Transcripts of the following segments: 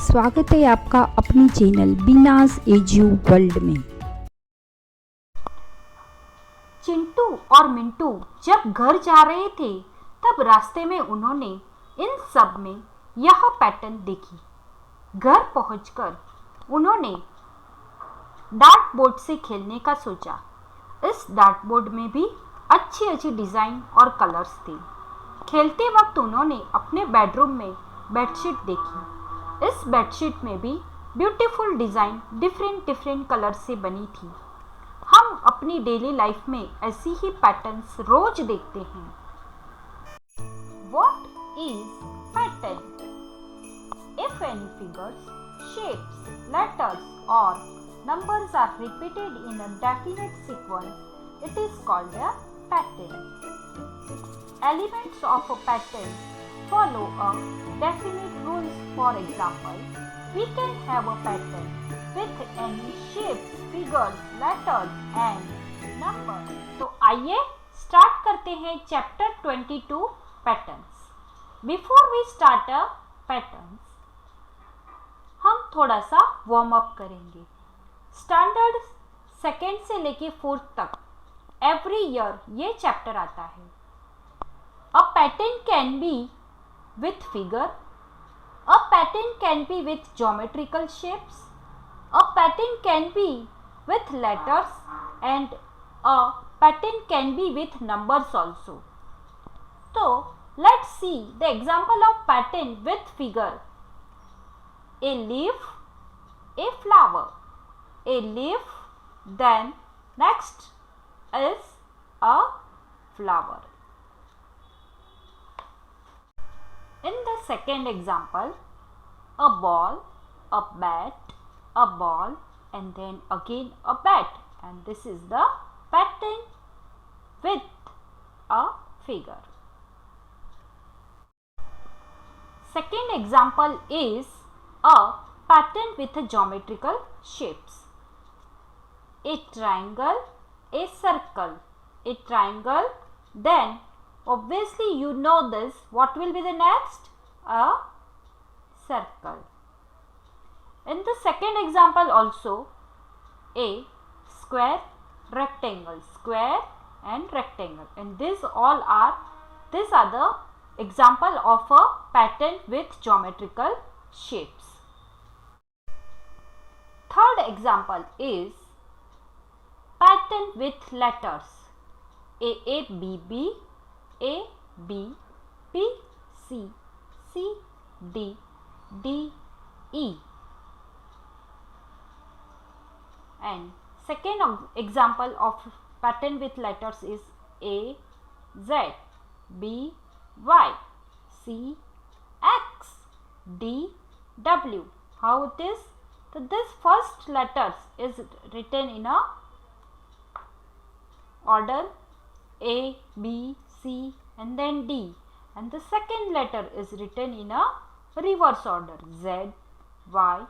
स्वागत है आपका अपनी चैनल बीनास एज्यू वर्ल्ड में। चिंटू और मिंटू जब घर जा रहे थे तब रास्ते में उन्होंने इन सब में यह पैटर्न देखी। घर पहुंचकर उन्होंने डार्ट बोर्ड से खेलने का सोचा। इस डार्ट बोर्ड में भी अच्छी अच्छी डिज़ाइन और कलर्स थे। खेलते वक्त उन्होंने अपने बेडरूम में बेडशीट देखी। इस बेडशीट में भी ब्यूटीफुल डिज़ाइन डिफरेंट कलर से बनी थी। हम अपनी डेली लाइफ में ऐसी ही पैटर्न्स रोज देखते हैं। What is pattern? If any figures, shapes, letters or numbers are repeated in a definite sequence, it is called a pattern. Elements of a pattern follow a definite rules. For example, we can have a pattern with any shapes, figures, letters and numbers. तो आइए start करते हैं chapter 22 patterns. Before we start a patterns, हम थोड़ा सा warm up करेंगे। Standard second से लेके फोर्थ तक एवरी ईयर ये चैप्टर आता है। A pattern can be with figure, a pattern can be with geometrical shapes, a pattern can be with letters and a pattern can be with numbers also. So let's see the example of pattern with figure. A leaf, a flower, a leaf, then next is a flower. In the second example, a ball, a bat, a ball and then again a bat, and this is the pattern with a figure. Second example is a pattern with a geometrical shapes. A triangle, a circle, a triangle, then obviously you know this, what will be the next? A circle. In the second example also, a square, rectangle, square and rectangle, and these are the example of a pattern with geometrical shapes. Third example is pattern with letters. A B B, A B B C C D D E, and second example of pattern with letters is A Z B Y C X D W. How it is? So this first letters is written in a order A B C and then D, and the second letter is written in a reverse order Z Y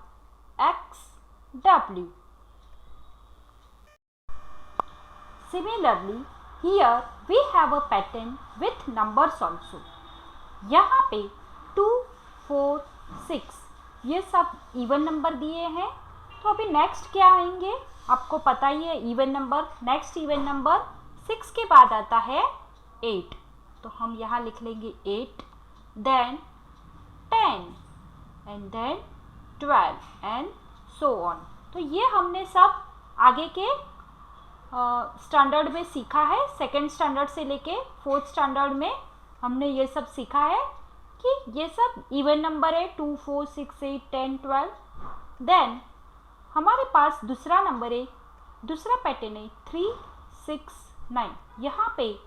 X W. Similarly, here we have a pattern with numbers also. यहाँ पे 2, 4, 6 ये सब even number दिए हैं. तो अभी next क्या आएंगे आपको पता ही है, even number. Next even number 6 के बाद आता है 8. तो हम यहाँ लिख लेंगे 8, then 10 and then 12 and so on. तो ये हमने सब आगे के स्टैंडर्ड में सीखा है. सेकेंड स्टैंडर्ड से लेके फोर्थ स्टैंडर्ड में हमने ये सब सीखा है कि ये सब इवन नंबर है. 2, 4, 6, 8, 10, 12. देन हमारे पास दूसरा नंबर है, दूसरा पैटर्न है 3, 6, 9. यहाँ पे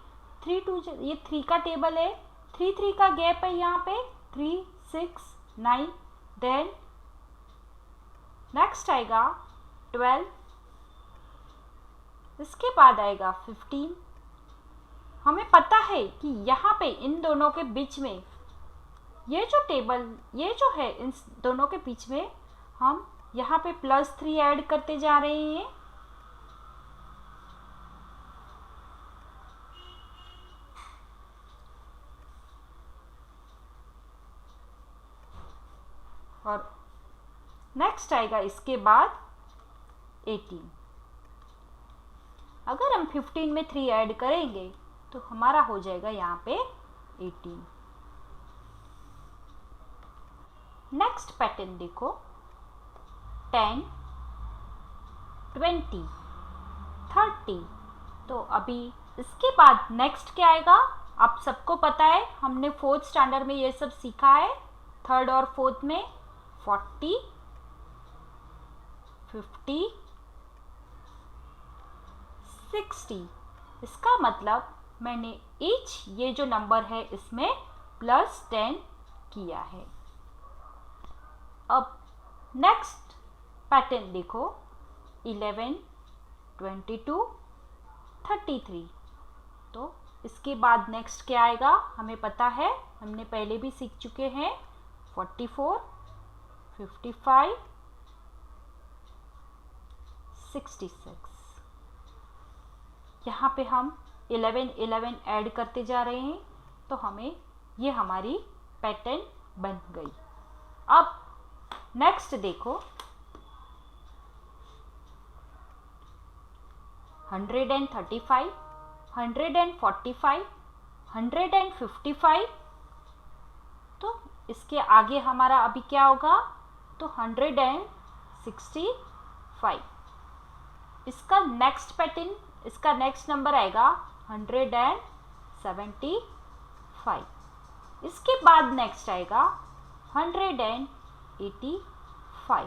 3, 2 ये 3 का टेबल है. 3, 3 का गैप है यहाँ पे. 3, 6, 9. देन नेक्स्ट आएगा 12. इसके बाद आएगा 15. हमें पता है कि यहाँ पे इन दोनों के बीच में ये जो टेबल ये जो है इन दोनों के बीच में हम यहाँ पे +3 ऐड करते जा रहे हैं. और नेक्स्ट आएगा इसके बाद 18. अगर हम 15 में 3 ऐड करेंगे तो हमारा हो जाएगा यहाँ पे 18. नेक्स्ट पैटर्न देखो 10, 20, 30. तो अभी इसके बाद नेक्स्ट क्या आएगा आप सबको पता है, हमने फोर्थ स्टैंडर्ड में ये सब सीखा है. थर्ड और फोर्थ में 40, 50, 60. इसका मतलब मैंने ईच ये जो नंबर है इसमें +10 किया है. अब नेक्स्ट पैटर्न देखो 11, 22, 33. तो इसके बाद नेक्स्ट क्या आएगा हमें पता है, हमने पहले भी सीख चुके हैं. 44, 55, 66. यहाँ पे हम 11 ऐड करते जा रहे हैं. तो हमें ये हमारी पैटर्न बन गई. अब नेक्स्ट देखो 135, 145, 155. तो इसके आगे हमारा अभी क्या होगा तो 165. इसका नेक्स्ट पैटर्न इसका नेक्स्ट नंबर आएगा 175. इसके बाद नेक्स्ट आएगा 185.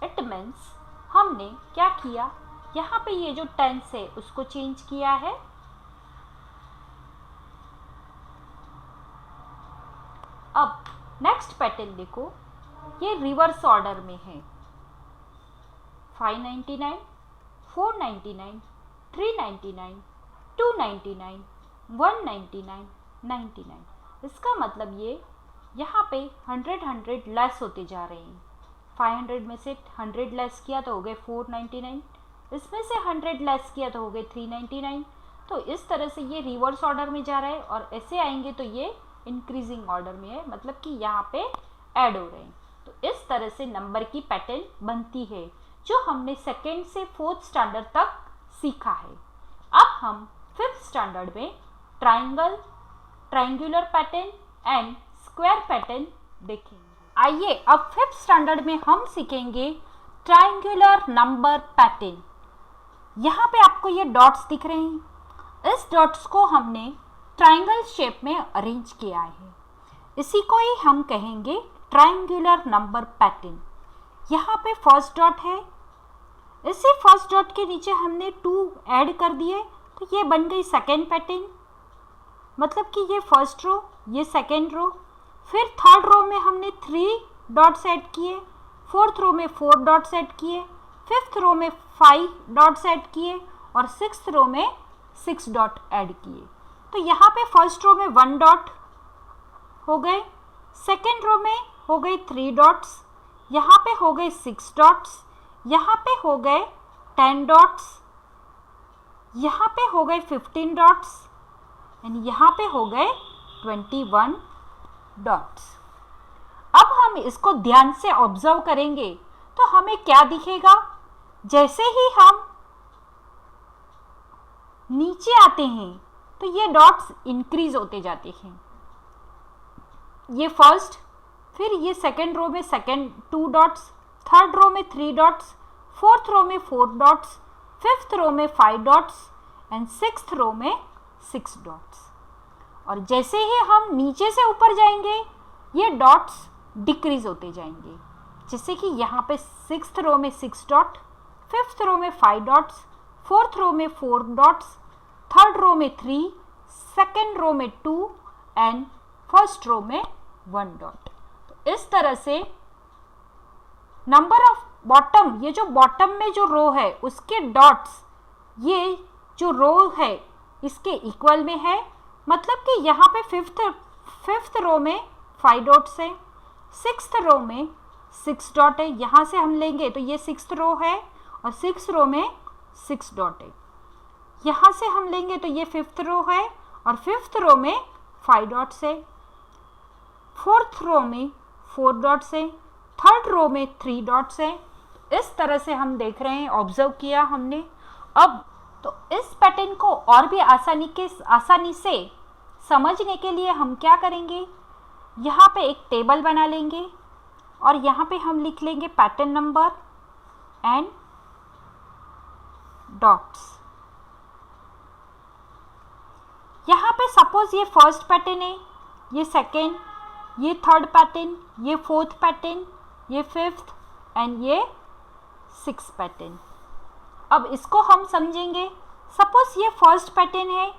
इट मीन्स हमने क्या किया यहाँ पे ये जो टेंस है उसको चेंज किया है. अब नेक्स्ट पैटर्न देखो ये रिवर्स ऑर्डर में है. 599, 499, 399, 299, 199, 99. इसका मतलब ये यहाँ पे 100 लेस होते जा रहे हैं. 500 में से 100 लेस किया तो हो गए 499. इसमें से 100 लेस किया तो हो गए 399. तो इस तरह से ये रिवर्स ऑर्डर में जा रहा है और ऐसे आएंगे तो ये इंक्रीजिंग ऑर्डर में है, मतलब कि यहाँ पे ऐड हो रहे हैं. तो इस तरह से नंबर की पैटर्न बनती है जो हमने सेकेंड से फोर्थ स्टैंडर्ड तक सीखा है. अब हम फिफ्थ स्टैंडर्ड में triangle, triangular pattern and square pattern देखेंगे. आइए अब फिफ्थ स्टैंडर्ड में हम सीखेंगे ट्राइंगुलर नंबर पैटर्न. यहाँ पे आपको ये डॉट्स दिख रहे हैं. इस डॉट्स को हमने ट्राइंगल शेप में अरेंज किया है. इसी को ही हम कहेंगे ट्राइंगुलर नंबर पैटर्न. यहाँ पे फर्स्ट डॉट है. इसी फर्स्ट डॉट के नीचे हमने 2 ऐड कर दिए तो ये बन गई सेकेंड पैटर्न. मतलब कि ये फर्स्ट रो, ये सेकेंड रो. फिर थर्ड रो में हमने 3 डॉट्स ऐड किए. फोर्थ रो में 4 डॉट्स ऐड किए. फिफ्थ रो में 5 डॉट्स ऐड किए और सिक्स्थ रो में 6 डॉट ऐड किए. तो यहाँ पे फर्स्ट रो में 1 डॉट हो गए. सेकेंड रो में हो गए 3 डॉट्स. यहाँ पे हो गए 6 डॉट्स. यहाँ पे हो गए 10 डॉट्स. यहाँ पे हो गए 15 डॉट्स एंड यहाँ पे हो गए 21 डॉट्स। अब हम इसको ध्यान से ऑब्जर्व करेंगे तो हमें क्या दिखेगा, जैसे ही हम नीचे आते हैं तो ये डॉट्स इंक्रीज होते जाते हैं। ये फर्स्ट, फिर ये सेकेंड रो में सेकेंड 2 डॉट्स, थर्ड रो में 3 डॉट्स, फोर्थ रो में 4 डॉट्स, फिफ्थ रो में 5 डॉट्स एंड सिक्स्थ रो में 6 डॉट्स। और जैसे ही हम नीचे से ऊपर जाएंगे ये डॉट्स डिक्रीज होते जाएंगे, जैसे कि यहाँ पे सिक्स्थ रो में 6 डॉट, फिफ्थ रो में 5 डॉट्स, फोर्थ रो में 4 डॉट्स, थर्ड रो में 3, सेकेंड रो में 2 एंड फर्स्ट रो में 1 डॉट। तो इस तरह से नंबर ऑफ बॉटम, ये जो बॉटम में जो रो है उसके डॉट्स ये जो रो है इसके इक्वल में है। मतलब कि यहाँ पे फिफ्थ रो में 5 डॉट्स है, सिक्स्थ रो में 6 डॉट है, यहाँ से हम लेंगे तो ये सिक्स्थ रो है और सिक्स्थ रो में 6 डॉट है, यहाँ से हम लेंगे तो ये फिफ्थ रो है और फिफ्थ रो में 5 डॉट्स है, फोर्थ रो में 4 डॉट्स है, थर्ड रो में 3 डॉट्स है। इस तरह से हम देख रहे हैं, ऑब्जर्व किया हमने। अब तो इस पैटर्न को और भी आसानी से समझने के लिए हम क्या करेंगे, यहाँ पे एक टेबल बना लेंगे और यहाँ पे हम लिख लेंगे पैटर्न नंबर एंड डॉट्स। यहाँ पे सपोज ये फर्स्ट पैटर्न है, ये सेकेंड, ये थर्ड पैटर्न, ये फोर्थ पैटर्न, ये फिफ्थ एंड ये 6th पैटर्न। अब इसको हम समझेंगे। सपोज ये फर्स्ट पैटर्न है,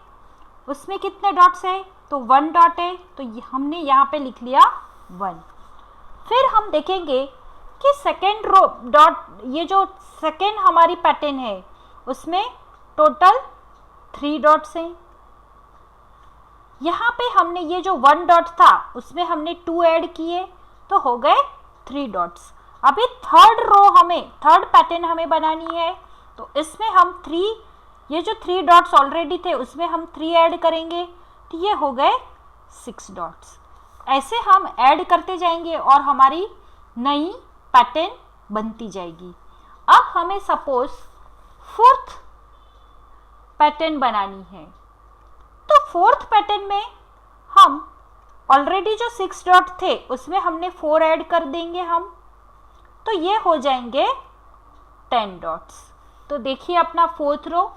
उसमें कितने डॉट्स है, तो 1 डॉट है, तो हमने यहाँ पे लिख लिया 1। फिर हम देखेंगे कि सेकेंड रो डॉट, ये जो सेकेंड हमारी पैटर्न है उसमें टोटल 3 डॉट्स हैं। यहाँ पे हमने ये जो 1 डॉट था उसमें हमने 2 ऐड किए तो हो गए 3 डॉट्स। अभी थर्ड पैटर्न हमें बनानी है, तो इसमें हम 3, ये जो 3 डॉट्स ऑलरेडी थे उसमें हम 3 ऐड करेंगे तो ये हो गए 6 डॉट्स। ऐसे हम ऐड करते जाएंगे और हमारी नई पैटर्न बनती जाएगी। अब हमें सपोज 4th पैटर्न बनानी है, तो 4th पैटर्न में हम ऑलरेडी जो 6 डॉट थे उसमें हमने 4 ऐड कर देंगे हम, तो ये हो जाएंगे 10 डॉट्स। तो देखिए अपना 4th रो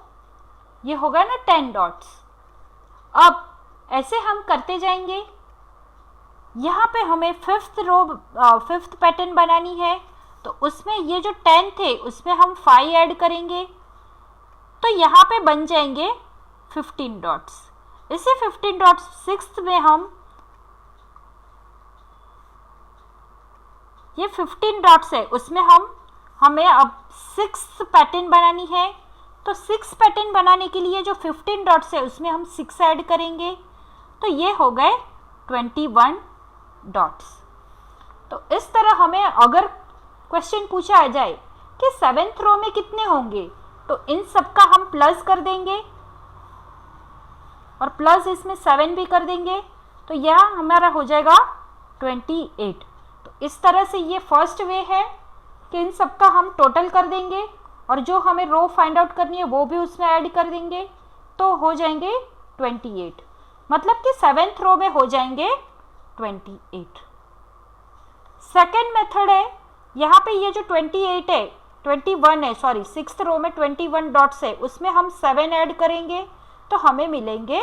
ये होगा ना 10 डॉट्स। अब ऐसे हम करते जाएंगे। यहाँ पे हमें 5th पैटर्न बनानी है, तो उसमें ये जो 10 थे उसमें हम 5 ऐड करेंगे तो यहाँ पे बन जाएंगे 15 डॉट्स। इसी 15 डॉट्स 6th में हम, ये 15 डॉट्स है उसमें हमें अब 6th पैटर्न बनानी है, तो 6th पैटर्न बनाने के लिए जो 15 डॉट्स है उसमें हम 6 ऐड करेंगे तो ये हो गए 21 डॉट्स। तो इस तरह हमें अगर क्वेश्चन पूछा जाए कि 7th रो में कितने होंगे तो इन सब का हम प्लस कर देंगे और प्लस इसमें 7 भी कर देंगे तो यह हमारा हो जाएगा 28। तो इस तरह से ये फर्स्ट वे है कि इन सब का हम टोटल कर देंगे और जो हमें रो फाइंड आउट करनी है वो भी उसमें ऐड कर देंगे तो हो जाएंगे 28। मतलब कि 7th रो में हो जाएंगे 28। सेकेंड मेथड है, यहाँ पे ये जो 21 है, सॉरी 6th रो में 21 डॉट्स है उसमें हम 7 ऐड करेंगे तो हमें मिलेंगे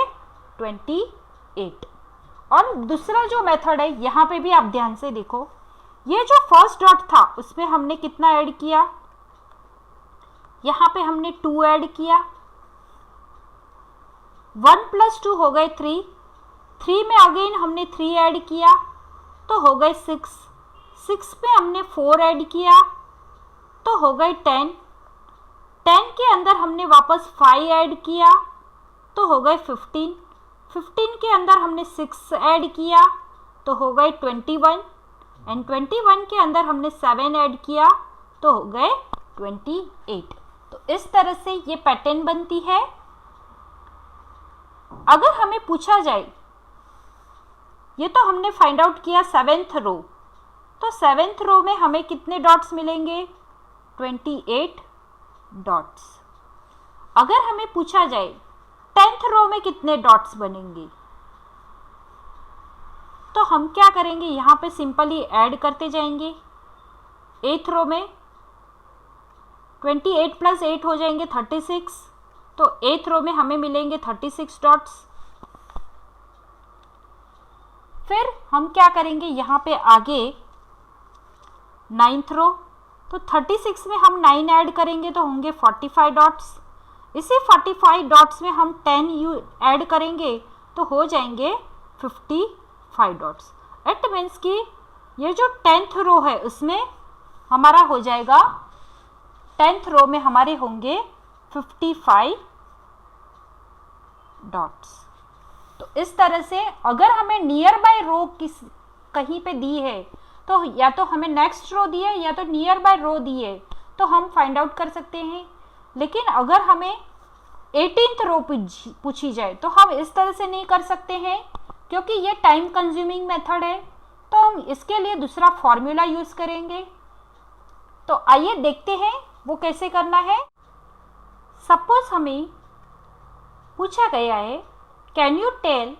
28। और दूसरा जो मेथड है यहाँ पे भी आप ध्यान से देखो, ये जो फर्स्ट डॉट था उसमें हमने कितना ऐड किया, यहाँ पे हमने 2 ऐड किया, 1 + 2 हो गए 3, 3 में अगेन हमने 3 ऐड किया तो हो गए 6, 6 में हमने 4 ऐड किया तो हो गए 10, 10 के अंदर हमने वापस 5 ऐड किया तो हो गए 15, 15 के अंदर हमने 6 ऐड किया तो हो गए 21 एंड 21 के अंदर हमने 7 ऐड किया तो हो गए 28। तो इस तरह से ये पैटर्न बनती है अगर हमें पूछा जाए, ये तो हमने फाइंड आउट किया 7th रो, तो 7th रो में हमें कितने डॉट्स मिलेंगे? 28 डॉट्स। अगर हमें पूछा जाए 10th रो में कितने डॉट्स बनेंगे, तो हम क्या करेंगे, यहाँ पे सिंपली ऐड करते जाएंगे। 8th रो में 28 + 8 हो जाएंगे 36, तो 8th रो में हमें मिलेंगे 36 डॉट्स। फिर हम क्या करेंगे, यहाँ पे आगे 9th रो, तो 36 में हम 9 ऐड करेंगे तो होंगे 45 डॉट्स। इसी 45 डॉट्स में हम 10 ऐड करेंगे तो हो जाएंगे 55 डॉट्स। इट मीन्स कि ये जो 10th रो है उसमें हमारा हो जाएगा, 10th रो में हमारे होंगे 55 डॉट्स। तो इस तरह से अगर हमें नियर बाय रो कहीं पे दी है, तो या तो हमें नेक्स्ट रो दी है या तो नियर बाय रो दी है, तो हम फाइंड आउट कर सकते हैं। लेकिन अगर हमें 18th रो पूछी जाए तो हम इस तरह से नहीं कर सकते हैं, क्योंकि ये टाइम कंज्यूमिंग मेथड है, तो हम इसके लिए दूसरा फॉर्मूला यूज करेंगे। तो आइए देखते हैं वो कैसे करना है। सपोज हमें पूछा गया है, can you tell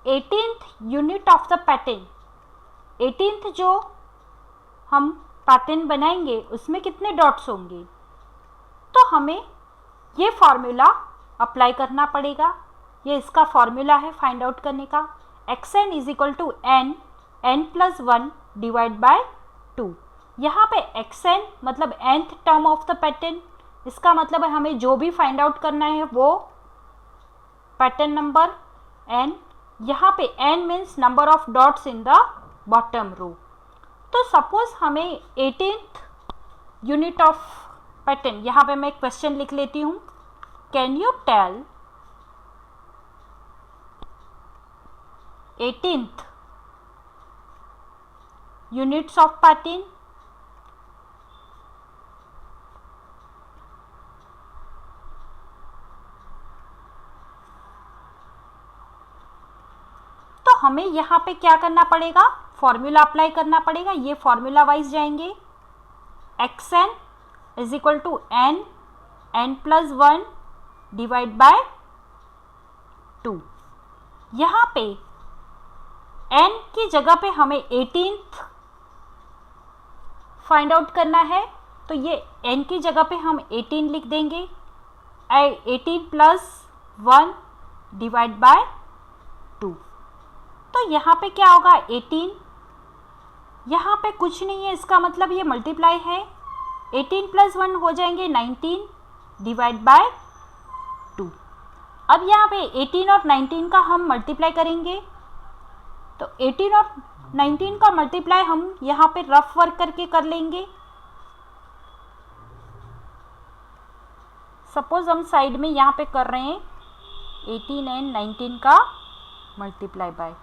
18th unit of the pattern. 18th जो हम पैटर्न बनाएंगे उसमें कितने डॉट्स होंगे, तो हमें ये फॉर्मूला अप्लाई करना पड़ेगा। ये इसका फॉर्मूला है फाइंड आउट करने का, xn = n+1 / 2। यहाँ पे xn मतलब nth term of the pattern, इसका मतलब है हमें जो भी फाइंड आउट करना है वो पैटर्न नंबर n। यहाँ पे n means number of dots in the bottom row. तो सपोज हमें 18th यूनिट ऑफ पैटर्न, यहाँ पे मैं क्वेश्चन लिख लेती हूँ, can you tell 18th units of pattern. तो हमें यहाँ पे क्या करना पड़ेगा, फॉर्मूला अप्लाई करना पड़ेगा। ये फॉर्मूला वाइज जाएंगे, xn = n+1 / 2। यहाँ पे n की जगह पे हमें 18th फाइंड आउट करना है, तो ये n की जगह पे हम 18 लिख देंगे, 18 + 1 / 2। तो यहाँ पे क्या होगा, 18, यहाँ पे कुछ नहीं है, इसका मतलब ये मल्टीप्लाई है। 18 + 1 हो जाएंगे 19 / 2। अब यहाँ पे 18 और 19 का हम मल्टीप्लाई करेंगे, तो 18 और 19 का मल्टीप्लाई हम यहाँ पे रफ वर्क करके कर लेंगे। सपोज हम साइड में यहाँ पे कर रहे हैं 18 और 19 का मल्टीप्लाई बाय।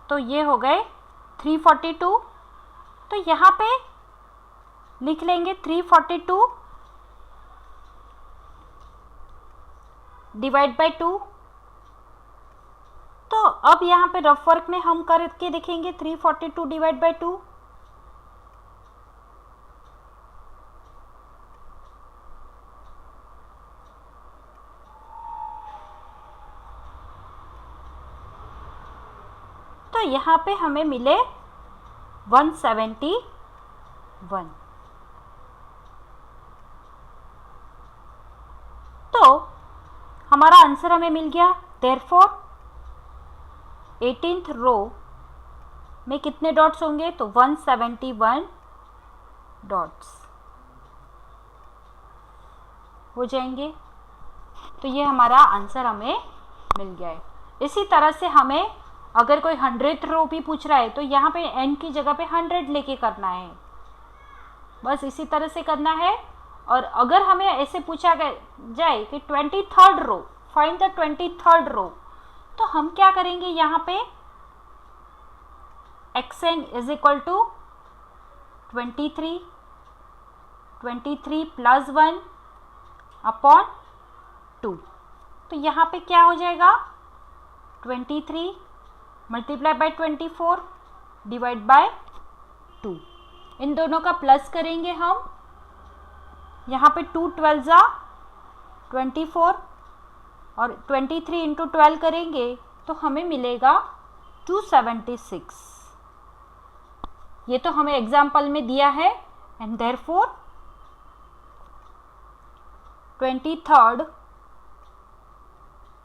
तो ये हो गए 342। तो यहाँ पे लिख लेंगे 342 / 2। तो अब यहाँ पे रफ वर्क में हम करके देखेंगे 342 / 2। तो यहाँ पे हमें मिले 171। तो हमारा आंसर हमें मिल गया। देयरफॉर 18th रो में कितने डॉट्स होंगे, तो 171 डॉट्स हो जाएंगे। तो ये हमारा आंसर हमें मिल गया है। इसी तरह से हमें अगर कोई 100th रो भी पूछ रहा है तो यहाँ पे n की जगह पे 100 लेके करना है, बस इसी तरह से करना है। और अगर हमें ऐसे पूछा जाए कि 23rd row, find the 23rd रो, तो हम क्या करेंगे यहाँ पे xn is equal to 23 plus 1 upon 2। तो यहाँ पे क्या हो जाएगा 23 मल्टीप्लाई बाय 24 डिवाइड बाय 2। इन दोनों का प्लस करेंगे हम, यहाँ पे 2 12 जा 24 और 23 इंटू 12 करेंगे तो हमें मिलेगा 276। ये तो हमें एग्जाम्पल में दिया है and therefore 23rd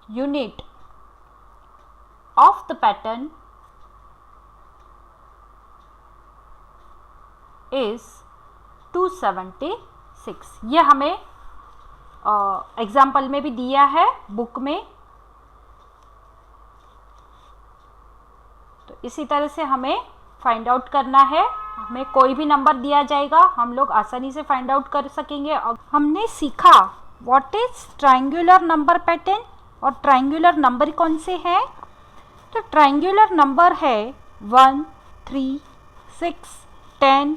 unit of the pattern is 276। ये हमें एग्जाम्पल में भी दिया है बुक में। तो इसी तरह से हमें फाइंड आउट करना है। हमें कोई भी नंबर दिया जाएगा, हम लोग आसानी से फाइंड आउट कर सकेंगे। हमने सीखा what is triangular number pattern और ट्रायंगुलर नंबर कौन से हैं। तो ट्रायंगुलर नंबर है 1 3 6 10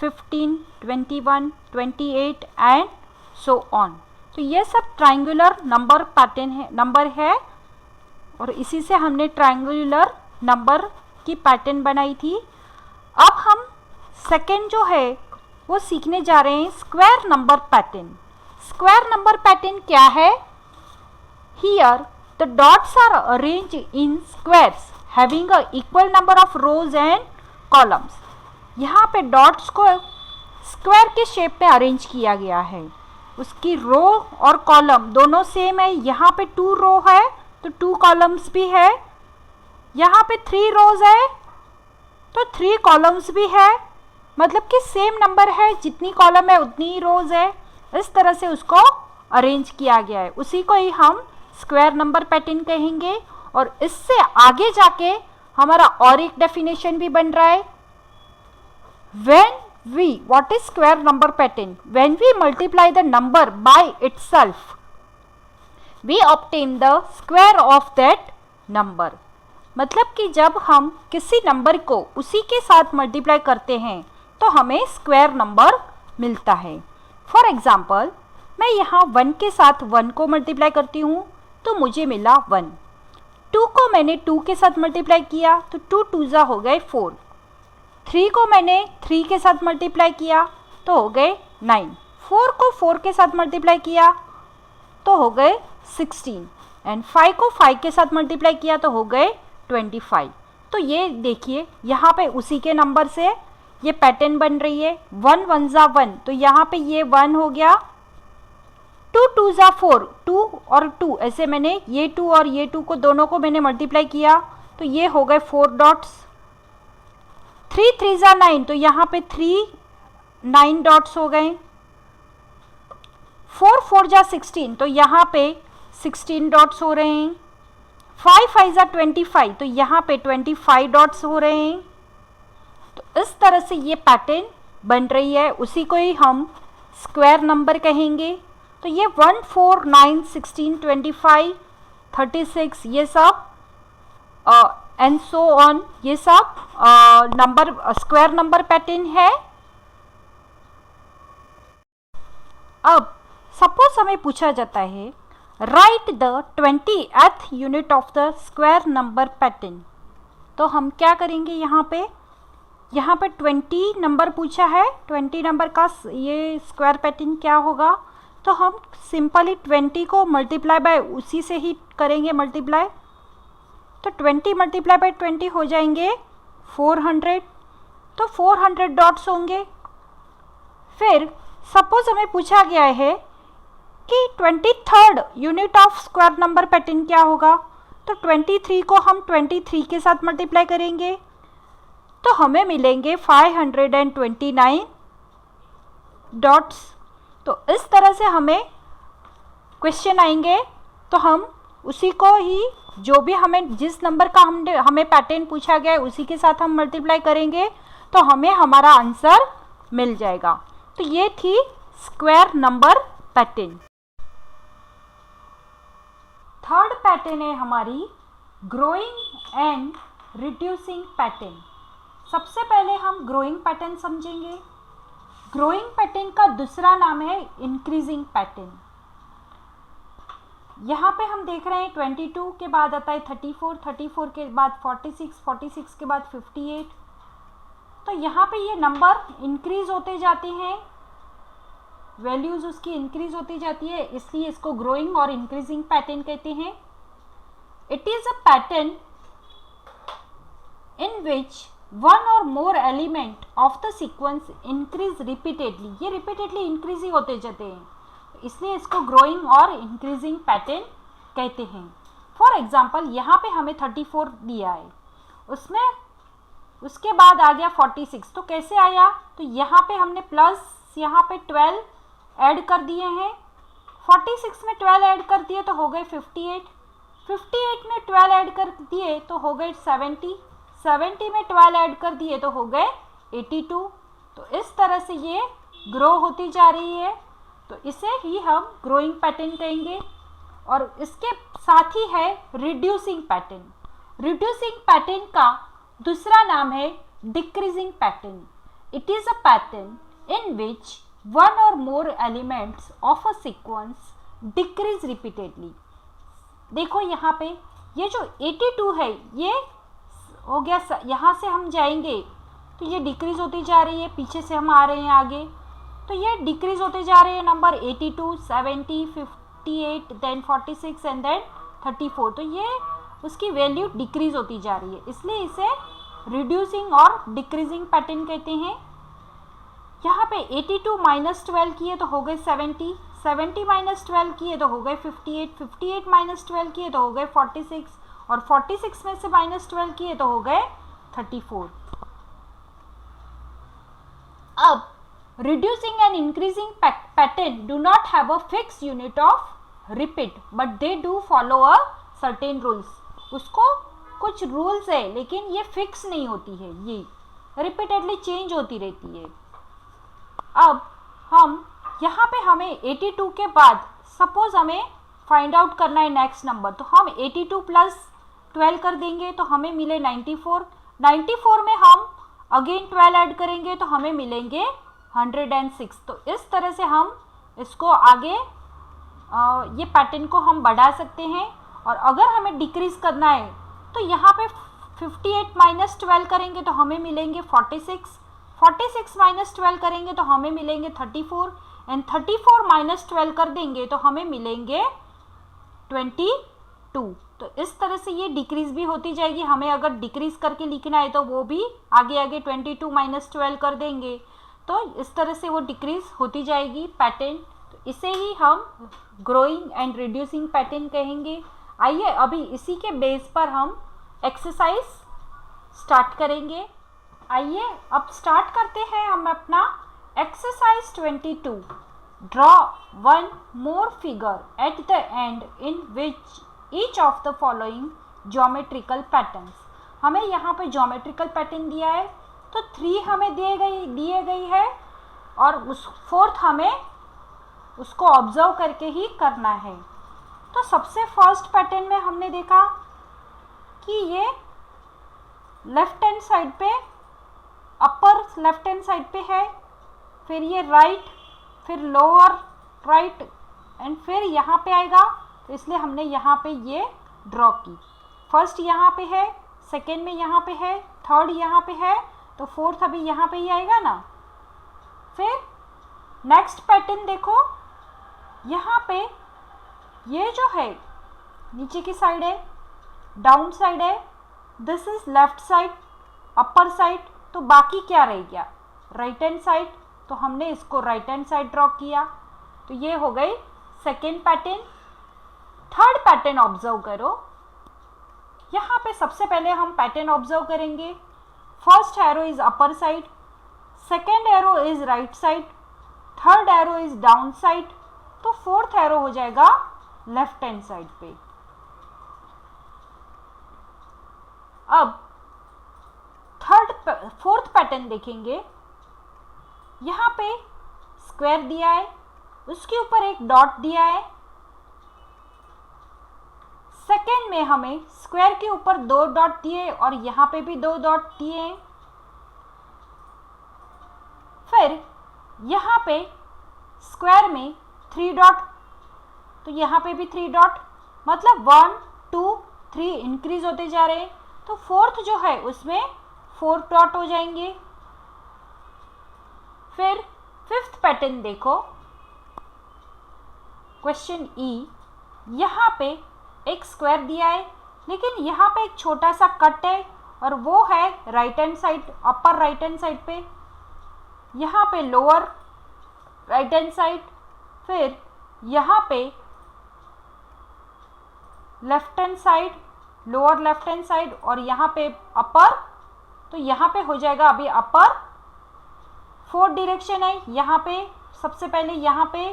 15 21 28 एंड सो ऑन। तो ये सब ट्रायंगुलर नंबर पैटर्न है और इसी से हमने ट्रायंगुलर नंबर की पैटर्न बनाई थी। अब हम सेकेंड जो है वो सीखने जा रहे हैं square number pattern. Square number pattern क्या है? Here the dots are arrange in squares having a equal number of rows and columns. यहाँ पे डॉट्स को स्क्वायर के शेप में अरेंज किया गया है। उसकी रो और कॉलम दोनों सेम है। यहाँ पे 2 रो है तो 2 कॉलम्स भी है। यहाँ पे 3 रोज है तो 3 कॉलम्स भी है, मतलब कि सेम नंबर है, जितनी कॉलम है उतनी ही रोज है। इस तरह से उसको अरेंज किया गया है, उसी को ही हम स्क्वायर नंबर पैटर्न कहेंगे। और इससे आगे जाके हमारा और एक डेफिनेशन भी बन रहा है। what is square number pattern? When we multiply the number by itself, we obtain the square of that number। मतलब कि जब हम किसी नंबर को उसी के साथ मल्टीप्लाई करते हैं तो हमें स्क्वायर नंबर मिलता है। फॉर एग्जाम्पल, मैं यहाँ 1 के साथ 1 को मल्टीप्लाई करती हूँ तो मुझे मिला 1। 2 को मैंने 2 के साथ मल्टीप्लाई किया तो 2 2 हो गए 4। 3 को मैंने 3 के साथ मल्टीप्लाई किया तो हो गए 9। 4 को 4 के साथ मल्टीप्लाई किया तो हो गए 16 एंड 5 को 5 के साथ मल्टीप्लाई किया तो हो गए 25। तो ये देखिए यहाँ पे उसी के नंबर से ये पैटर्न बन रही है। 1 1 जा 1 तो यहाँ पे ये 1 हो गया। 2 2 जा 4, 2 और 2 ऐसे मैंने ये 2 और ये 2 को दोनों को मैंने मल्टीप्लाई किया तो ये हो गए 4 डॉट्स। 3 3 जा 9 तो यहाँ पे 9 डॉट्स हो गए। 4 4 जा 16 तो यहाँ पे 16 डॉट्स हो रहे हैं। 5 5 जा 25 तो यहाँ पे 25 डॉट्स हो रहे हैं। तो इस तरह से ये पैटर्न बन रही है, उसी को ही हम स्क्वायर नंबर कहेंगे। तो ये 1 4 9 16 25 36 ये सब एंड सो ऑन, ये सब नंबर स्क्वायर नंबर पैटर्न है। अब सपोज हमें पूछा जाता है right the 20th unit of the square number pattern. तो हम क्या करेंगे यहाँ पे 20 नंबर पूछा है। 20 नंबर का ये स्क्वायर पैटर्न क्या होगा? तो हम सिंपली 20 को मल्टीप्लाई बाय उसी से ही करेंगे मल्टीप्लाई। तो 20 मल्टीप्लाई बाय 20 हो जाएंगे 400। तो 400 डॉट्स होंगे। फिर सपोज हमें पूछा गया है कि 23rd unit of square number pattern क्या होगा? तो 23 को हम 23 के साथ मल्टीप्लाई करेंगे तो हमें मिलेंगे 529 डॉट्स। तो इस तरह से हमें क्वेश्चन आएंगे तो हम उसी को ही जो भी हमें जिस नंबर का हमें पैटर्न पूछा गया है उसी के साथ हम मल्टीप्लाई करेंगे तो हमें हमारा आंसर मिल जाएगा। तो ये थी square number pattern. Third pattern है हमारी ग्रोइंग एंड रिड्यूसिंग पैटर्न। सबसे पहले हम ग्रोइंग पैटर्न समझेंगे। ग्रोइंग पैटर्न का दूसरा नाम है इंक्रीजिंग पैटर्न। यहाँ पे हम देख रहे हैं 22 के बाद आता है 34, 34 के बाद 46, 46 के बाद 58। तो यहाँ पे ये नंबर इंक्रीज होते जाते हैं, वैल्यूज उसकी इंक्रीज होती जाती है, इसलिए इसको ग्रोइंग और इंक्रीजिंग पैटर्न कहते हैं। It is a pattern in which one or more element of the sequence increase repeatedly. ये रिपीटेडली इंक्रीज ही होते जाते हैं, इसलिए इसको ग्रोइंग और इंक्रीजिंग पैटर्न कहते हैं। फॉर एग्जाम्पल यहाँ पे हमें 34 दिया है, उसमें उसके बाद आ गया 46, तो कैसे आया? तो यहाँ पे हमने प्लस यहाँ पे 12 ऐड कर दिए हैं, 46 में 12 ऐड कर दिए तो हो गए 58, 58 में 12 ऐड कर दिए तो हो गए 70, 70 में 12 ऐड कर दिए तो हो गए 82। तो इस तरह से ये ग्रो होती जा रही है, तो इसे ही हम ग्रोइंग पैटर्न कहेंगे। और इसके साथ ही है रिड्यूसिंग पैटर्न। रिड्यूसिंग पैटर्न का दूसरा नाम है decreasing pattern. It is a pattern in which one or more elements of a sequence decrease repeatedly. देखो यहाँ पे ये जो 82 है ये हो गया, यहाँ से हम जाएंगे तो ये डिक्रीज होती जा रही है, पीछे से हम आ रहे हैं आगे तो ये डिक्रीज होते जा रहे हैं नंबर 82, 70, 58, देन 46 एंड देन 34। तो ये उसकी वैल्यू डिक्रीज होती जा रही है, इसलिए इसे रिड्यूसिंग और डिक्रीजिंग पैटर्न कहते हैं। यहाँ पे 82 माइनस 12 किए तो हो गए 70, 70 माइनस 12 किए तो हो गए 58, 58 माइनस 12 किए तो हो गए 46 और 46 में से माइनस 12 किए तो हो गए 34। अब reducing and increasing pattern do not have a fixed unit of repeat but they do follow a certain rules। उसको कुछ रूल्स है लेकिन ये फिक्स नहीं होती है, ये रिपीटेडली चेंज होती रहती है। अब हम यहाँ पे हमें 82 के बाद सपोज हमें फाइंड आउट करना है नेक्स्ट नंबर, तो हम 82 प्लस 12 कर देंगे तो हमें मिले 94, 94 में हम अगेन 12 ऐड करेंगे तो हमें मिलेंगे 106। तो इस तरह से हम इसको आगे ये पैटर्न को हम बढ़ा सकते हैं। और अगर हमें डिक्रीज करना है तो यहाँ पे 58 माइनस 12 करेंगे तो हमें मिलेंगे 46, 46 माइनस 12 करेंगे तो हमें मिलेंगे 34 एंड 34 माइनस 12 कर देंगे तो हमें मिलेंगे 22। तो इस तरह से ये डिक्रीज भी होती जाएगी। हमें अगर डिक्रीज करके लिखना है तो वो भी आगे आगे 22 माइनस 12 कर देंगे, तो इस तरह से वो डिक्रीज होती जाएगी पैटर्न। तो इसे ही हम ग्रोइंग एंड रिड्यूसिंग पैटर्न कहेंगे। आइए अभी इसी के बेस पर हम एक्सरसाइज स्टार्ट करेंगे। आइए अब स्टार्ट करते हैं हम अपना exercise 22। Draw one more figure at the and in which each of the following geometrical patterns. हमें यहाँ पे ज्योमेट्रिकल पैटर्न दिया है तो 3 हमें दिए गई है और उस 4th हमें उसको ऑब्जर्व करके ही करना है। तो सबसे फर्स्ट पैटर्न में हमने देखा कि ये लेफ्ट हैंड साइड पे, अपर लेफ्ट हैंड साइड पे है, फिर ये राइट, फिर लोअर राइट एंड फिर यहाँ पे आएगा, तो इसलिए हमने यहाँ पे ये ड्रॉ की। फर्स्ट यहाँ पे है, सेकेंड में यहाँ पे है, थर्ड यहाँ पे है, तो 4th अभी यहाँ पे ही आएगा ना। फिर नेक्स्ट पैटर्न देखो, यहाँ पे ये जो है नीचे की साइड है, डाउन साइड है, this is left side, upper side, तो बाकी क्या रह गया? राइट हैंड साइड, तो हमने इसको राइट हैंड साइड ड्रॉ किया। तो ये हो गई second pattern. Third pattern observe करो। यहाँ पे सबसे पहले हम पैटर्न ऑब्जर्व करेंगे। First arrow is upper side, second arrow is right side, third arrow is down side, तो 4th एरो हो जाएगा लेफ्ट हैंड साइड पे। अब 4th पैटर्न देखेंगे। यहाँ पे स्क्वायर दिया है, उसके ऊपर एक डॉट दिया है। सेकेंड में हमें स्क्वायर के ऊपर 2 डॉट दिए और यहाँ पे भी 2 डॉट दिए। फिर यहाँ पे स्क्वायर में 3 डॉट, तो यहाँ पे भी 3 डॉट, मतलब 1 2 3 इंक्रीज होते जा रहे हैं। तो फोर्थ जो है उसमें 4 डॉट हो जाएंगे। फिर फिफ्थ पैटर्न देखो, क्वेश्चन ई, यहाँ पे एक स्क्वायर दिया है लेकिन यहाँ पे एक छोटा सा कट है और वो है right hand side, upper right hand side पे, यहाँ पे लोअर राइट हैंड साइड, फिर यहाँ पे left hand side, lower left hand side और यहाँ पे अपर। तो यहाँ पे हो जाएगा अभी अपर, 4 डायरेक्शन है, यहाँ पे सबसे पहले यहाँ पे,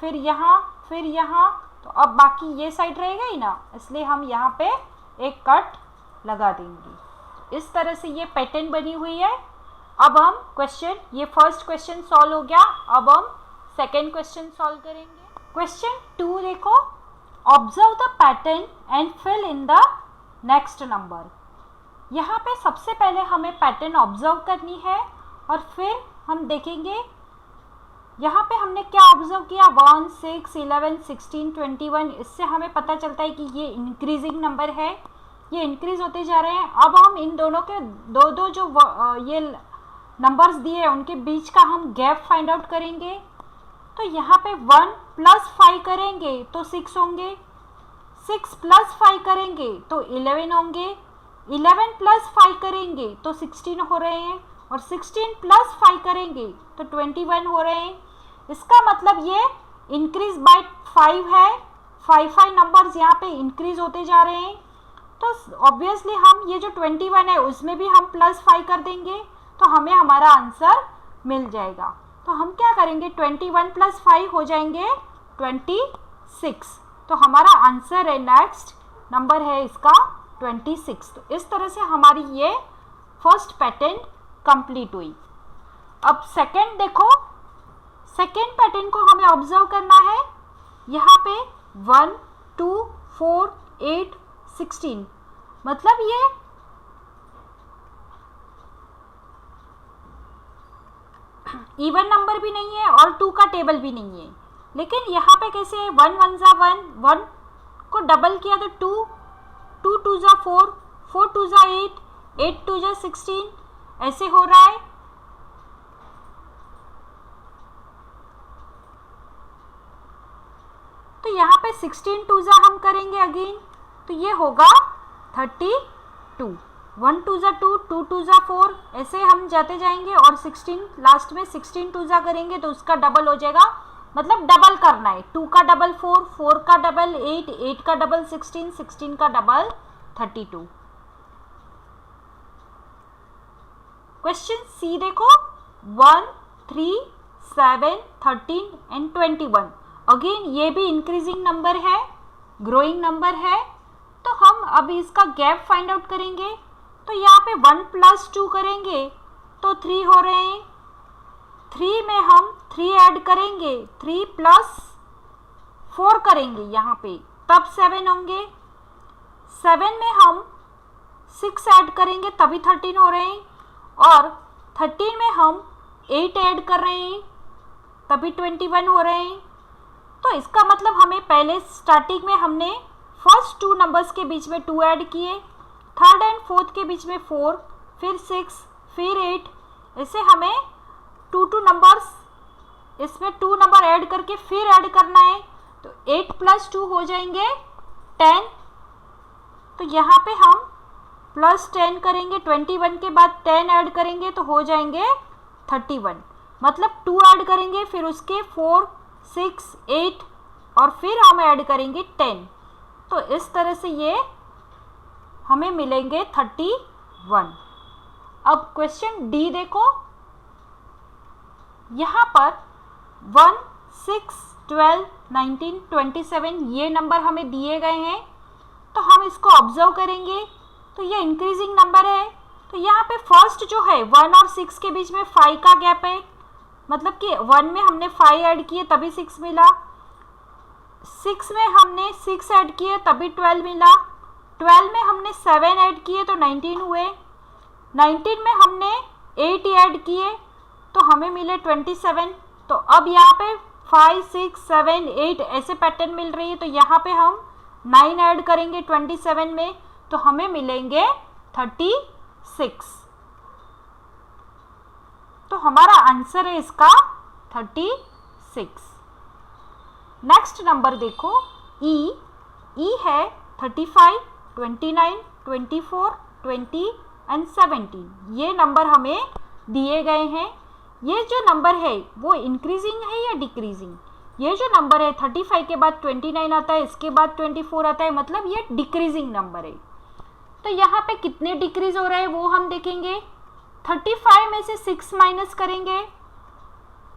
फिर यहाँ, तो अब बाकी ये साइड रहेगा ही ना, इसलिए हम यहाँ पे एक कट लगा देंगे। इस तरह से ये पैटर्न बनी हुई है। अब हम क्वेश्चन, ये फर्स्ट क्वेश्चन सॉल्व हो गया, अब हम सेकेंड क्वेश्चन सॉल्व करेंगे। क्वेश्चन 2 देखो, observe the pattern and fill in the next number. यहाँ पे सबसे पहले हमें पैटर्न ऑब्जर्व करनी है और फिर हम देखेंगे यहाँ पे हमने क्या ऑब्जर्व किया, 1 6 11 16 21। इससे हमें पता चलता है कि ये इंक्रीजिंग नंबर है, ये इंक्रीज होते जा रहे हैं। अब हम इन दोनों के दो जो ये नंबर्स दिए हैं उनके बीच का हम गैप फाइंड आउट करेंगे। तो यहाँ पे 1 + 5 करेंगे तो 6 होंगे, 6 + 5 करेंगे तो 11 होंगे, 11 + 5 करेंगे तो 16 हो रहे हैं और 16 + 5 करेंगे तो 21 हो रहे हैं। इसका मतलब ये इंक्रीज बाय 5 है, 5 नंबर्स यहाँ पे इंक्रीज होते जा रहे हैं। तो ऑब्वियसली हम ये जो 21 है उसमें भी हम +5 कर देंगे तो हमें हमारा आंसर मिल जाएगा। तो हम क्या करेंगे, 21 + 5 हो जाएंगे 26। तो हमारा आंसर है, नेक्स्ट नंबर है इसका 26। तो इस तरह से हमारी ये फर्स्ट पैटर्न कंप्लीट हुई। अब सेकंड देखो, सेकंड पैटर्न को हमें ऑब्जर्व करना है। यहाँ पे 1 2 4 8 16, मतलब ये इवन नंबर भी नहीं है और 2 का टेबल भी नहीं है। लेकिन यहाँ पे कैसे है, 1 1 जा 1, 1 को डबल किया तो 2, 2 2 जा 4, 4 2 जा 8, 8 2 जा 16, ऐसे हो रहा है। तो यहाँ पे 16 2 जा हम करेंगे अगेन, तो ये होगा 32, 1 2 जा 2, 2 2 जा 4, ऐसे हम जाते जाएंगे और 16 लास्ट में 16 2 जा करेंगे तो उसका डबल हो जाएगा, मतलब डबल करना है, 2 का डबल 4, 4 का डबल 8, 8 का डबल 16, 16 का डबल 32। क्वेश्चन सी देखो, 1 3 7 13 एंड 21। अगेन ये भी इंक्रीजिंग नंबर है, ग्रोइंग नंबर है। तो हम अभी इसका गैप फाइंड आउट करेंगे। तो यहाँ पे 1 + 2 करेंगे तो 3 हो रहे हैं, 3 में हम 3 ऐड करेंगे, 3 + 4 करेंगे यहाँ पे, तब 7 होंगे, 7 में हम 6 ऐड करेंगे तभी 13 हो रहे हैं और 13 में हम 8 ऐड कर रहे हैं तभी 21 हो रहे हैं। तो इसका मतलब हमें पहले स्टार्टिंग में हमने फर्स्ट 2 नंबर्स के बीच में 2 ऐड किए, थर्ड एंड फोर्थ के बीच में 4, फिर 6, फिर 8, ऐसे हमें 2 नंबर्स, इसमें 2 नंबर ऐड करके फिर ऐड करना है। तो 8 + 2 हो जाएंगे 10। तो यहाँ पे हम +10 करेंगे, 21 के बाद 10 ऐड करेंगे तो हो जाएंगे 31, मतलब 2 ऐड करेंगे फिर उसके 4 6 8 और फिर हम ऐड करेंगे 10। तो इस तरह से ये हमें मिलेंगे 31। अब क्वेश्चन डी देखो, यहाँ पर 1 6 12 19 27 ये नंबर हमें दिए गए हैं। तो हम इसको ऑब्जर्व करेंगे तो ये इंक्रीजिंग नंबर है। तो यहाँ पे फर्स्ट जो है 1 और 6 के बीच में 5 का गैप है, मतलब कि 1 में हमने 5 ऐड किए तभी 6 मिला, 6 में हमने 6 ऐड किए तभी 12 मिला, 12 में हमने 7 ऐड किए तो 19 हुए, 19 में हमने 8 ऐड किए तो हमें मिले 27। तो अब यहाँ पे 5 6 7 8 ऐसे पैटर्न मिल रही है, तो यहाँ पे हम 9 ऐड करेंगे 27 में तो हमें मिलेंगे 36। तो हमारा आंसर है इसका 36। नेक्स्ट नंबर देखो ई है 35, 29, 24, 20 एंड 17। ये नंबर हमें दिए गए हैं। ये जो नंबर है वो इंक्रीजिंग है या डिक्रीजिंग? ये जो नंबर है 35 के बाद 29 आता है, इसके बाद 24 आता है, मतलब ये डिक्रीजिंग नंबर है। तो यहाँ पे कितने डिक्रीज हो रहे हैं वो हम देखेंगे। 35 में से 6 माइनस करेंगे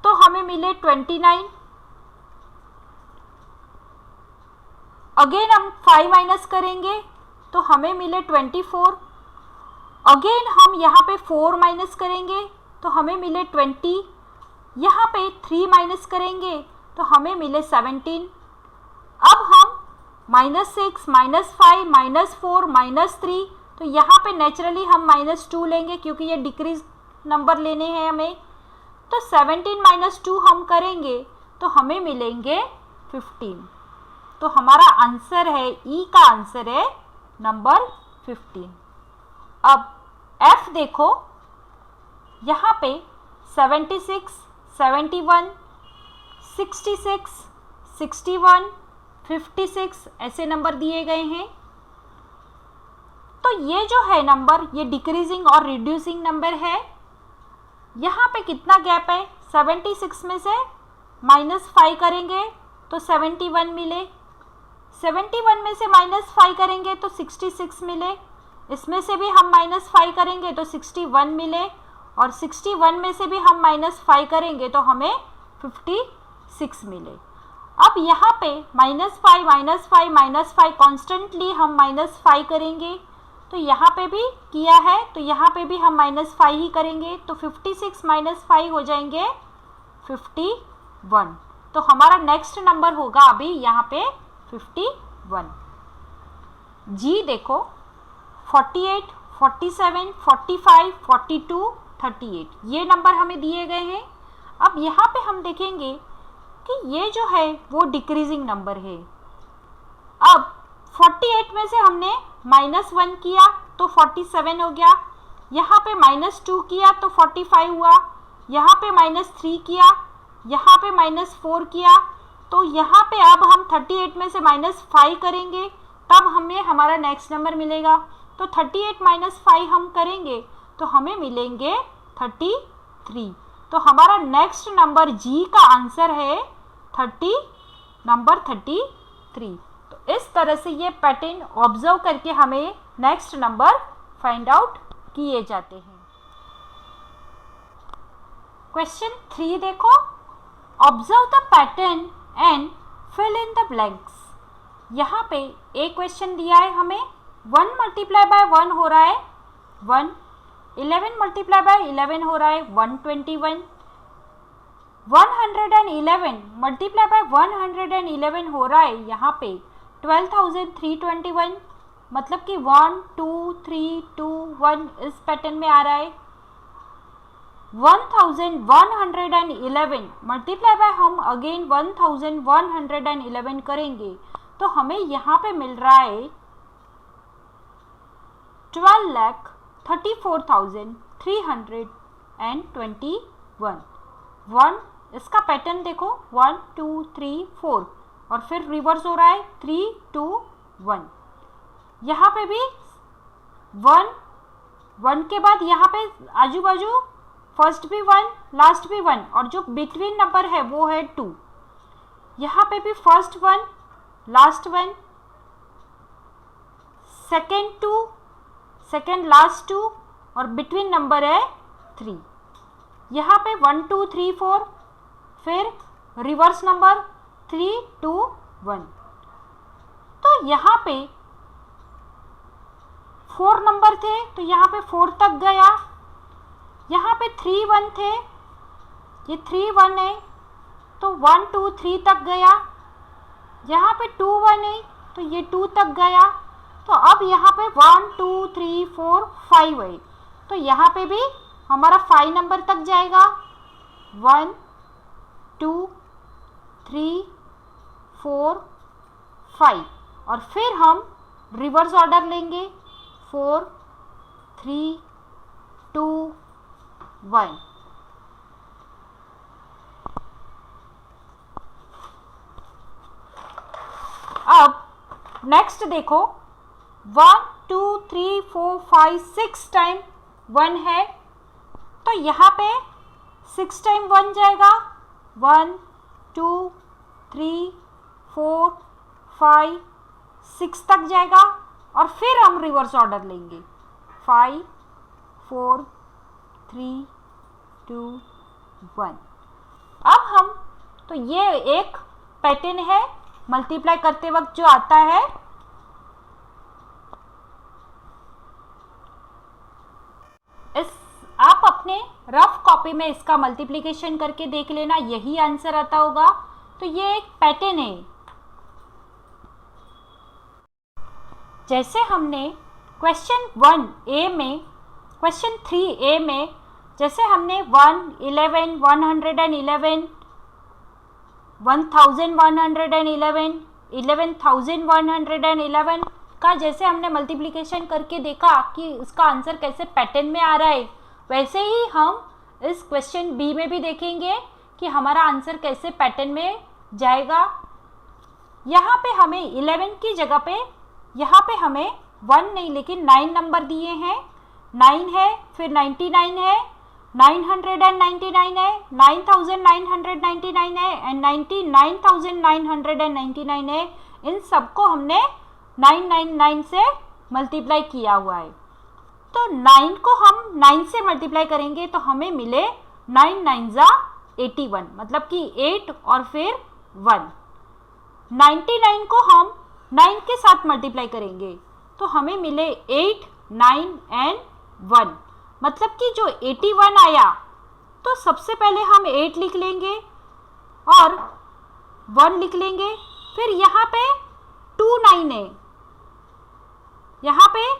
तो हमें मिले 29। अगेन हम 5 माइनस करेंगे तो हमें मिले 24। अगेन हम यहाँ पे 4 माइनस करेंगे तो हमें मिले 20। यहाँ पे 3 माइनस करेंगे तो हमें मिले 17। अब हम -6, -5, -4, -3, तो यहाँ पे नेचुरली हम -2 लेंगे क्योंकि ये डिक्रीज नंबर लेने हैं हमें। तो 17 - 2 हम करेंगे तो हमें मिलेंगे 15। तो हमारा आंसर है, ई का आंसर है नंबर 15। अब एफ देखो, यहाँ पे 76, 71, 66, 61, 56 ऐसे नंबर दिए गए हैं। तो ये जो है नंबर, ये डिक्रीजिंग और रिड्यूसिंग नंबर है। यहाँ पे कितना गैप है? 76 में से -5 करेंगे तो 71 मिले, 71 में से -5 करेंगे तो 66 मिले, इसमें से भी हम -5 करेंगे तो 61 मिले, और 61 में से भी हम -5 करेंगे तो हमें 56 मिले। अब यहाँ पे -5 कॉन्स्टेंटली हम -5 करेंगे, तो यहाँ पे भी किया है तो यहाँ पे भी हम -5 ही करेंगे, तो 56 - 5 हो जाएंगे 51। तो हमारा नेक्स्ट नंबर होगा अभी यहाँ पे 51। जी देखो, 48, 47, 45, 42, 38 ये नंबर हमें दिए गए हैं। अब यहाँ पे हम देखेंगे कि ये जो है वो डिक्रीजिंग नंबर है। अब 48 में से हमने -1 किया तो 47 हो गया, यहाँ पे -2 किया तो 45 हुआ, यहाँ पे -3 किया, यहाँ पे -4 किया, तो यहाँ पे अब हम 38 में से -5 करेंगे तब हमें हमारा नेक्स्ट नंबर मिलेगा। तो 38 - 5 हम करेंगे तो हमें मिलेंगे 33। तो हमारा नेक्स्ट नंबर जी का आंसर है नंबर 33। तो इस तरह से ये पैटर्न ऑब्जर्व करके हमें नेक्स्ट नंबर फाइंड आउट किए जाते हैं। क्वेश्चन 3 देखो, observe the pattern and fill in the blanks. यहाँ पे एक क्वेश्चन दिया है हमें, 1 × 1 हो रहा है 1, 11 × 11 हो रहा है 121, 111 × 111 हो रहा है यहाँ पे 12,321, मतलब कि 1 2 3 2 1 इस पैटर्न में आ रहा है। 1111 मल्टीप्लाई बाय हम अगेन 1111 करेंगे तो हमें यहाँ पे मिल रहा है 12,34,321। 1 इसका पैटर्न देखो 1 2 3 4 और फिर रिवर्स हो रहा है 3 2 1। यहाँ पे भी 1 के बाद यहाँ पे आजू बाजू फर्स्ट भी 1 लास्ट भी 1 और जो बिटवीन नंबर है वो है 2। यहाँ पे भी first 1 last 1, second 2, second last 2 और बिटवीन नंबर है 3। यहाँ पे 1 2 3 4 फिर रिवर्स नंबर 3 2 1। तो यहाँ पे 4 नंबर थे तो यहाँ पे 4 तक गया, यहाँ पे 3 1 थे, ये 3 1 है तो 1 2 3 तक गया, यहाँ पे 2 1 है तो ये 2 तक गया, तो अब यहाँ पे 1 2 3 4 5 है, तो यहाँ पे भी हमारा 5 नंबर तक जाएगा। 1 2 3 4 5 और फिर हम रिवर्स ऑर्डर लेंगे 4 3 2 1। अब नेक्स्ट देखो 1 2 3 4 5 6 टाइम 1 है, तो यहाँ पे 6 टाइम 1 जाएगा। 1 2 3 4 5 6 तक जाएगा और फिर हम रिवर्स ऑर्डर लेंगे 5 4 3 2 1। अब हम तो ये एक पैटर्न है मल्टीप्लाई करते वक्त जो आता है। आप अपने रफ कॉपी में इसका मल्टीप्लिकेशन करके देख लेना, यही आंसर आता होगा। तो ये एक पैटर्न है। जैसे हमने क्वेश्चन 1A में, क्वेश्चन 3A में जैसे हमने 111 111 1111 11111 का जैसे हमने मल्टीप्लिकेशन करके देखा कि उसका आंसर कैसे पैटर्न में आ रहा है, वैसे ही हम इस क्वेश्चन बी में भी देखेंगे कि हमारा आंसर कैसे पैटर्न में जाएगा। यहाँ पे हमें 11 की जगह पे यहाँ पे हमें 1 नहीं लेकिन 9 नंबर दिए हैं। 9 है, फिर 99 है, 999 है, 9999 है एंड 99999 है। इन सबको हमने 999 से मल्टीप्लाई किया हुआ है। तो 9 को हम 9 से मल्टीप्लाई करेंगे तो हमें मिले 9 9 जा 81, मतलब कि 8 और फिर 1। 99 को हम 9 के साथ मल्टीप्लाई करेंगे तो हमें मिले 8 9 एंड 1, मतलब कि जो 81 आया तो सबसे पहले हम 8 लिख लेंगे और 1 लिख लेंगे। फिर यहाँ पे 2 9 है, यहाँ पे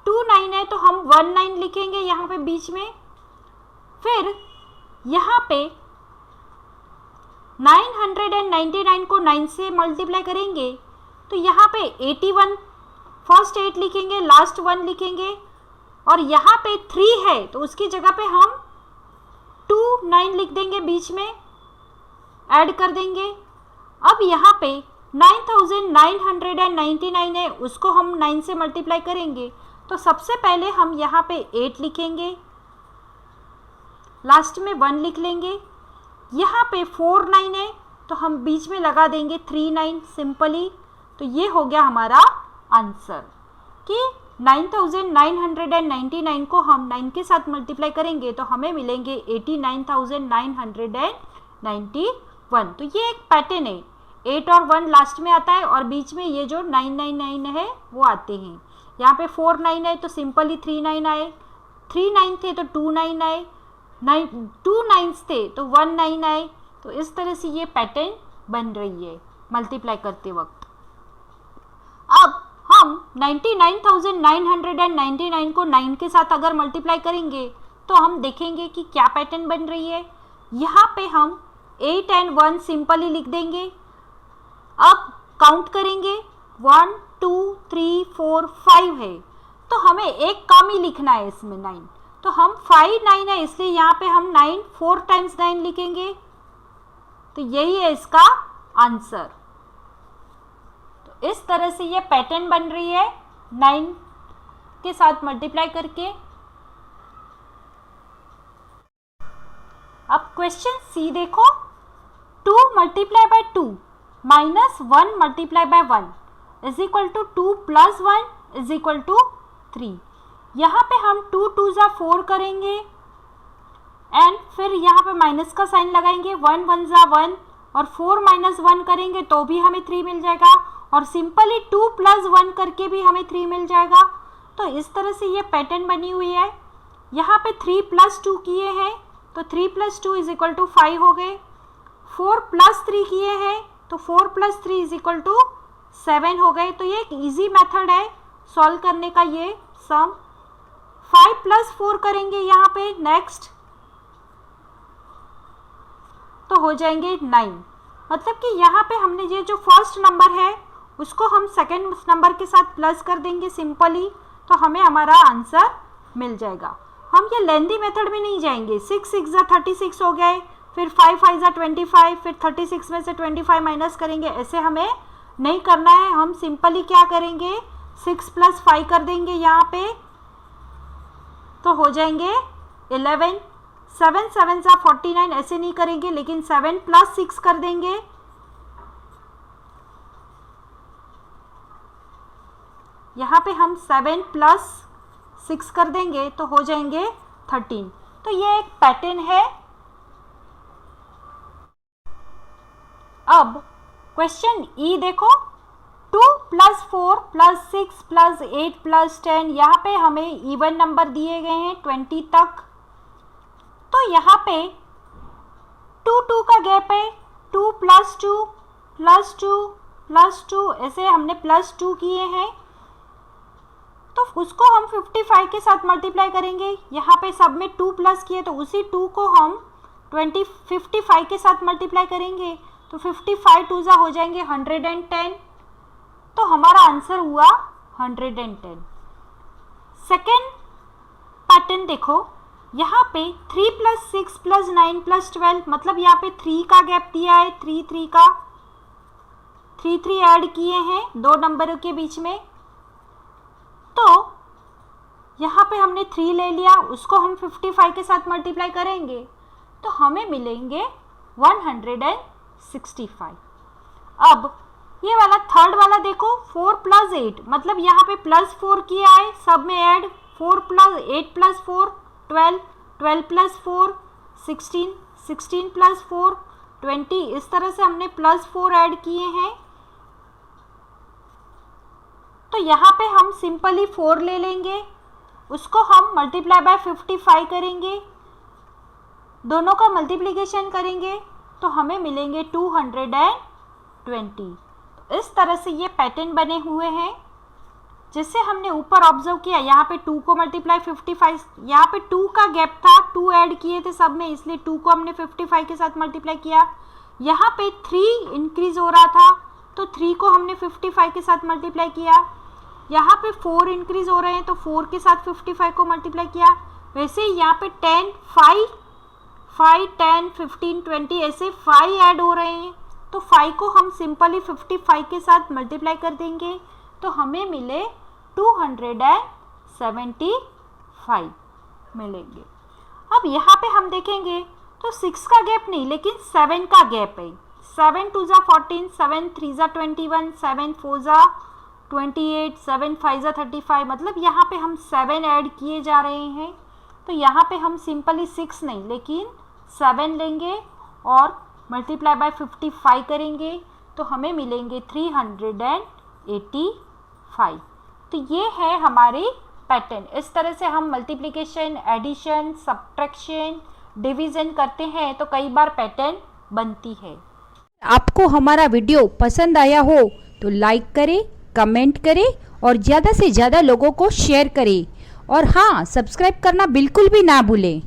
2 9 है तो हम 1 9 लिखेंगे यहाँ पे बीच में। फिर यहाँ पे 999 को 9 से मल्टीप्लाई करेंगे तो यहाँ पे 81, फर्स्ट 8 लिखेंगे, लास्ट 1 लिखेंगे और यहाँ पे 3 है तो उसकी जगह पे हम 2 9 लिख देंगे, बीच में ऐड कर देंगे। अब यहाँ पे 9999 है, उसको हम 9 से मल्टीप्लाई करेंगे तो सबसे पहले हम यहाँ पे 8 लिखेंगे, लास्ट में 1 लिख लेंगे। यहाँ पे 4 9 है तो हम बीच में लगा देंगे 3 9 सिंपली। तो ये हो गया हमारा आंसर कि 9999 को हम 9 के साथ मल्टीप्लाई करेंगे तो हमें मिलेंगे 89,991। तो ये एक पैटर्न है, 8 और 1 लास्ट में आता है और बीच में ये जो 999 है वो आते हैं। यहाँ पे 4 9 है तो सिंपली 3 9 आए, 3 9 थे तो 2 9 आए, 2 9 थे तो 1 9 आए। तो इस तरह से ये पैटर्न बन रही है मल्टीप्लाई करते वक्त। अब हम 99,999 को 9 के साथ अगर मल्टीप्लाई करेंगे तो हम देखेंगे कि क्या पैटर्न बन रही है। यहाँ पे हम 8 एंड 1 सिंपली लिख देंगे। अब काउंट करेंगे 1 2 3 4 5 है तो हमें एक कम ही लिखना है इसमें 9, तो हम 5 9 है इसलिए यहाँ पे हम 9 4 टाइम्स 9 लिखेंगे। तो यही है इसका आंसर। तो इस तरह से ये पैटर्न बन रही है 9 के साथ मल्टीप्लाई करके। अब क्वेश्चन सी देखो, 2 multiply by 2 minus 1 multiply by 1 is equal to 2 plus 1 is equal to 3। यहाँ पे हम 2 2 जा 4 करेंगे एंड फिर यहाँ पे माइनस का साइन लगाएंगे, 1 1 जा 1 और 4 माइनस 1 करेंगे तो भी हमें 3 मिल जाएगा और सिंपली 2 प्लस 1 करके भी हमें 3 मिल जाएगा। तो इस तरह से ये पैटर्न बनी हुई है। यहाँ पे 3 प्लस 2 किए हैं तो 3 प्लस 2 इज इक्वल टू 5 हो गए। 4 प्लस 3 किए हैं तो 4 प्लस 3 इज इक्वल टू 7 हो गए। तो ये एक इजी मेथड है सॉल्व करने का। ये सम 5 + 4 करेंगे यहाँ पे नेक्स्ट, तो हो जाएंगे 9। मतलब कि यहाँ पे हमने ये जो फर्स्ट नंबर है उसको हम सेकेंड नंबर के साथ प्लस कर देंगे सिंपली, तो हमें हमारा आंसर मिल जाएगा। हम ये लेंदी मेथड में नहीं जाएंगे। 6 × 6 = 36 हो गए, फिर 5 × 5 = 25, फिर 36 में से 25 माइनस करेंगे, ऐसे हमें नहीं करना है। हम सिंपली क्या करेंगे, 6 + 5 कर देंगे यहाँ पे, तो हो जाएंगे 11। 7 × 7 = 49, ऐसे नहीं करेंगे, लेकिन 7 + 6 कर देंगे। यहाँ पे हम 7 + 6 कर देंगे तो हो जाएंगे 13। तो ये एक पैटर्न है। अब क्वेश्चन ई देखो, 2 + 4 + 6 + 8 + 10, यहाँ पे हमें इवन नंबर दिए गए हैं 20 तक। तो यहाँ पे 2 का गैप है, 2 + 2 + 2 + 2, ऐसे हमने +2 किए हैं, तो उसको हम 55 के साथ मल्टीप्लाई करेंगे। यहाँ पे सब में 2 प्लस किए, तो उसी 2 को हम 55 के साथ मल्टीप्लाई करेंगे, तो 55 2 हो जाएंगे 110। तो हमारा आंसर हुआ 110। सेकेंड पैटर्न देखो, यहाँ पे 3 + 6 + 9 + 12, मतलब यहाँ पे 3 का गैप दिया है, 3 का 3 ऐड किए हैं दो नंबरों के बीच में। तो यहाँ पे हमने 3 ले लिया, उसको हम 55 के साथ मल्टीप्लाई करेंगे तो हमें मिलेंगे 165। अब ये वाला थर्ड वाला देखो, 4 + 8, मतलब यहाँ पे +4 किया है, सब में ऐड 4 + 8 + 4 12, 12 + 4 16, 16 + 4 20, इस तरह से हमने +4 ऐड किए हैं। तो यहाँ पे हम सिंपली 4 ले लेंगे, उसको हम मल्टीप्लाई बाय 55 करेंगे, दोनों का मल्टीप्लिकेशन करेंगे तो हमें मिलेंगे 220। तो इस तरह से ये पैटर्न बने हुए हैं। जैसे हमने ऊपर ऑब्जर्व किया, यहाँ पे 2 को मल्टीप्लाई 55, यहाँ पे 2 का गैप था, 2 ऐड किए थे सब में, इसलिए 2 को हमने 55 के साथ मल्टीप्लाई किया। यहाँ पे 3 इंक्रीज हो रहा था, तो 3 को हमने 55 के साथ मल्टीप्लाई किया। यहाँ पे 4 इंक्रीज हो रहे हैं, तो 4 के साथ 55 को मल्टीप्लाई किया। वैसे ही यहाँ पे 10 5 10 15 20, ऐसे 5 ऐड हो रहे हैं, तो 5 को हम सिंपली 55 के साथ मल्टीप्लाई कर देंगे तो हमें मिले 275 मिलेंगे। अब यहाँ पे हम देखेंगे तो 6 का गैप नहीं, लेकिन 7 का गैप है। 7 2 = 14, 7 3 = 21, 7 4 = 28, 7 5 = 35, मतलब यहाँ पे हम 7 ऐड किए जा रहे हैं। तो यहाँ पे हम सिंपली 6 नहीं, लेकिन 7 लेंगे और मल्टीप्लाई बाय 55 करेंगे तो हमें मिलेंगे 385। तो ये है हमारी पैटर्न। इस तरह से हम मल्टीप्लिकेशन, एडिशन, सब्ट्रैक्शन, डिवीज़न करते हैं तो कई बार पैटर्न बनती है। आपको हमारा वीडियो पसंद आया हो तो लाइक करें, कमेंट करें और ज़्यादा से ज़्यादा लोगों को शेयर करें। और हाँ, सब्सक्राइब करना बिल्कुल भी ना भूलें।